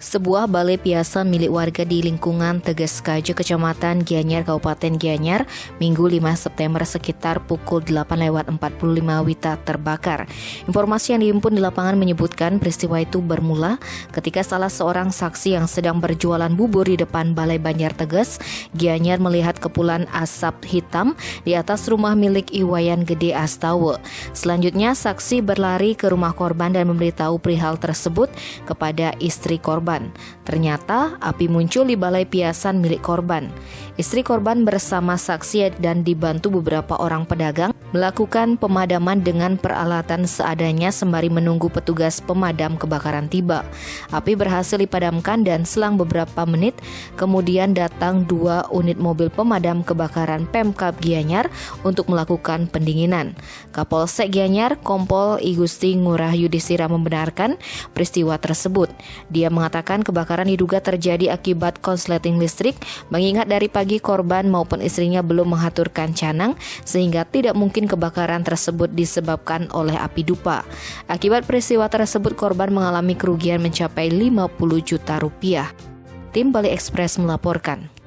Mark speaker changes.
Speaker 1: Sebuah balai piasan milik warga di lingkungan Teges Kajo, Kecamatan Gianyar, Kabupaten Gianyar, Minggu 5 September sekitar pukul 8.45 WITA terbakar. Informasi yang dihimpun di lapangan menyebutkan peristiwa itu bermula ketika salah seorang saksi yang sedang berjualan bubur di depan Balai Banjar Teges, Gianyar melihat kepulan asap hitam di atas rumah milik Iwayan Gede Astawa. Selanjutnya, saksi berlari ke rumah korban dan memberitahu perihal tersebut kepada istri korban. Ternyata api muncul di balai piasan milik korban. Istri korban bersama saksi dan dibantu beberapa orang pedagang melakukan pemadaman dengan peralatan seadanya sembari menunggu petugas pemadam kebakaran tiba. Api berhasil dipadamkan dan selang beberapa menit kemudian datang 2 unit mobil pemadam kebakaran Pemkab Gianyar untuk melakukan pendinginan. Kapolsek Gianyar, Kompol I Gusti Ngurah Yudhistira membenarkan peristiwa tersebut. Dia mengatakan kebakaran diduga terjadi akibat konsleting listrik, mengingat dari pagi korban maupun istrinya belum mengaturkan canang sehingga tidak mungkin kebakaran tersebut disebabkan oleh api dupa. Akibat peristiwa tersebut korban mengalami kerugian mencapai 50 juta rupiah. Tim Bali Express melaporkan.